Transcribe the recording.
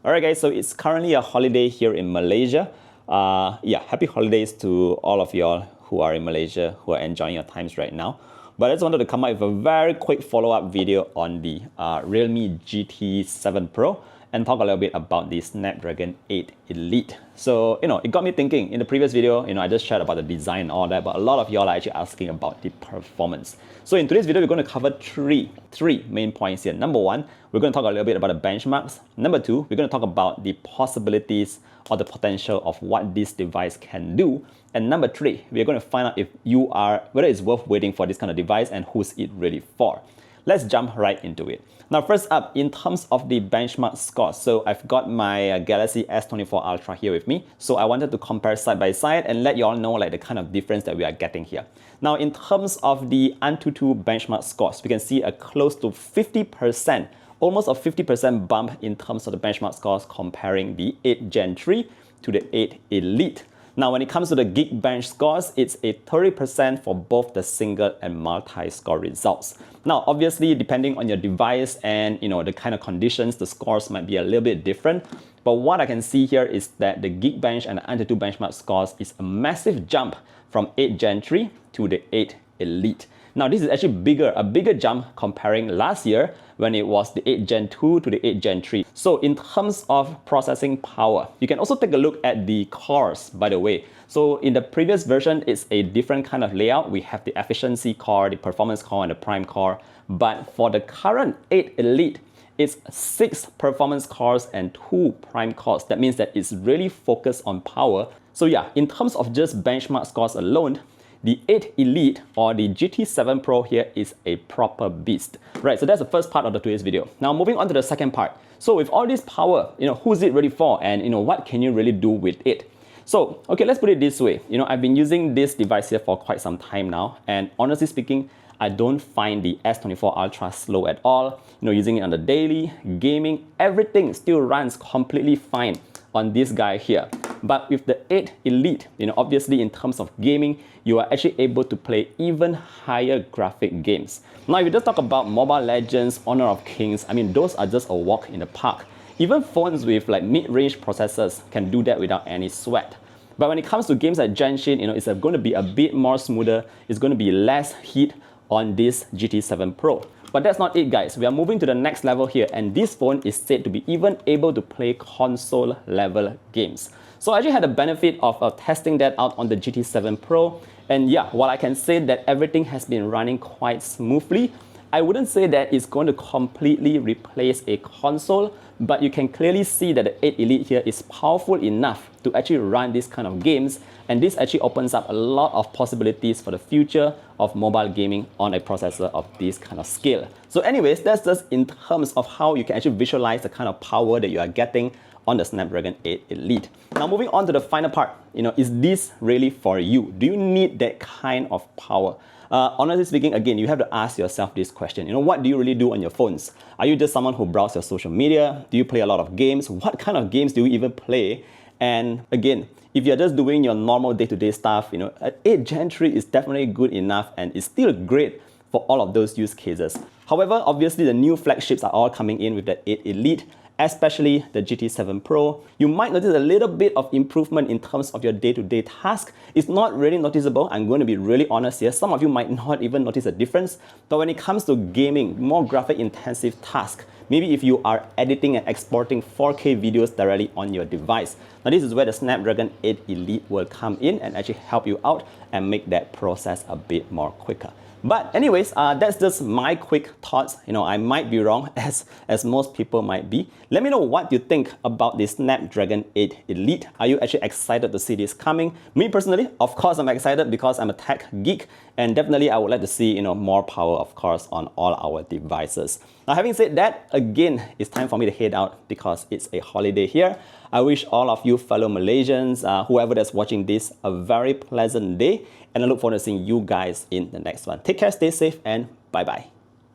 Alright guys, so it's currently a holiday here in Malaysia. Yeah, happy holidays to all of y'all who are in Malaysia, who are enjoying your times right now. But I just wanted to come up with a very quick follow-up video on the Realme GT7 Pro and talk a little bit about the Snapdragon 8 Elite. So, it got me thinking. In the previous video, I just shared about the design and all that, but a lot of y'all are actually asking about the performance. So in today's video, we're going to cover three main points here. Number one, we're going to talk a little bit about the benchmarks. Number two, we're going to talk about the possibilities or the potential of what this device can do. And number three, we're going to find out whether it's worth waiting for this kind of device and who's it really for. Let's jump right into it. Now, first up, in terms of the benchmark scores, so I've got my Galaxy S24 Ultra here with me. So I wanted to compare side by side and let you all know the kind of difference that we are getting here. Now, in terms of the Antutu benchmark scores, we can see a close to 50%, almost a 50% bump in terms of the benchmark scores comparing the 8 Gen 3 to the 8 Elite. Now, when it comes to the Geekbench scores, it's a 30% for both the single and multi-score results. Now, obviously, depending on your device and the kind of conditions, the scores might be a little bit different. But what I can see here is that the Geekbench and the Antutu benchmark scores is a massive jump from 8 Gen 3 to the 8 Elite. Now, this is actually a bigger jump comparing last year when it was the 8 Gen 2 to the 8 Gen 3. So in terms of processing power, you can also take a look at the cores, by the way. So in the previous version, it's a different kind of layout. We have the efficiency core, the performance core, and the prime core. But for the current 8 Elite, it's 6 performance cores and 2 prime cores. That means that it's really focused on power. So yeah, in terms of just benchmark scores alone, the 8 Elite or the GT7 Pro here is a proper beast. Right, so that's the first part of today's video. Now moving on to the second part. So with all this power, who's it really for, and what can you really do with it? So, okay, let's put it this way. I've been using this device here for quite some time now, and honestly speaking, I don't find the S24 Ultra slow at all. Using it on the daily, gaming, everything still runs completely fine on this guy here. But with the 8 Elite, obviously in terms of gaming, you are actually able to play even higher graphic games. Now, if you just talk about Mobile Legends, Honor of Kings, those are just a walk in the park. Even phones with mid-range processors can do that without any sweat. But when it comes to games like Genshin, it's going to be a bit more smoother. It's going to be less heat on this GT7 Pro. But that's not it, guys. We are moving to the next level here, and this phone is said to be even able to play console-level games. So I actually had the benefit of testing that out on the GT7 Pro. And yeah, while I can say that everything has been running quite smoothly, I wouldn't say that it's going to completely replace a console, but you can clearly see that the 8 Elite here is powerful enough to actually run this kind of games, and this actually opens up a lot of possibilities for the future of mobile gaming on a processor of this kind of scale. So anyways, that's just in terms of how you can actually visualize the kind of power that you are getting on the Snapdragon 8 Elite. Now moving on to the final part, is this really for you? Do you need that kind of power? Honestly speaking, again, you have to ask yourself this question. What do you really do on your phones? Are you just someone who browses your social media? Do you play a lot of games? What kind of games do you even play? And again, if you're just doing your normal day-to-day stuff, 8 Gen 3 is definitely good enough and it's still great for all of those use cases. However, obviously the new flagships are all coming in with the 8 Elite, especially the GT7 Pro. You might notice a little bit of improvement in terms of your day-to-day task. It's not really noticeable. I'm going to be really honest here. Some of you might not even notice a difference. But when it comes to gaming, more graphic-intensive tasks, maybe if you are editing and exporting 4K videos directly on your device. Now, this is where the Snapdragon 8 Elite will come in and actually help you out and make that process a bit more quicker. But anyways, that's just my quick thoughts. I might be wrong, as most people might be. Let me know what you think about the Snapdragon 8 Elite. Are you actually excited to see this coming? Me personally, of course, I'm excited because I'm a tech geek, and definitely I would like to see more power, of course, on all our devices. Now, having said that, again, it's time for me to head out because it's a holiday here. I wish all of you fellow Malaysians, whoever that's watching this, a very pleasant day, and I look forward to seeing you guys in the next one. Take care, stay safe, and bye-bye.